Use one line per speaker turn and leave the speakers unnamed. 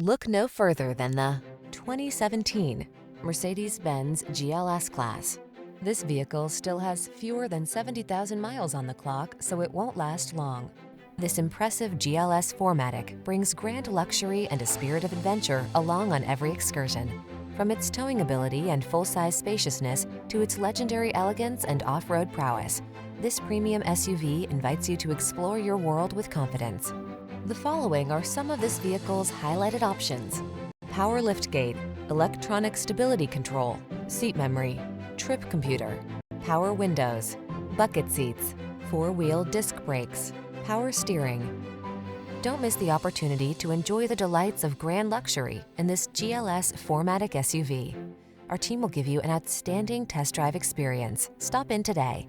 Look no further than the 2017 Mercedes-Benz GLS Class. This vehicle still has fewer than 70,000 miles on the clock, so it won't last long. This impressive GLS 4MATIC brings grand luxury and a spirit of adventure along on every excursion. From its towing ability and full-size spaciousness to its legendary elegance and off-road prowess, this premium SUV invites you to explore your world with confidence. The following are some of this vehicle's highlighted options: power liftgate, electronic stability control, seat memory, trip computer, power windows, bucket seats, four-wheel disc brakes, power steering. Don't miss the opportunity to enjoy the delights of grand luxury in this GLS 4MATIC SUV. Our team will give you an outstanding test drive experience. Stop in today.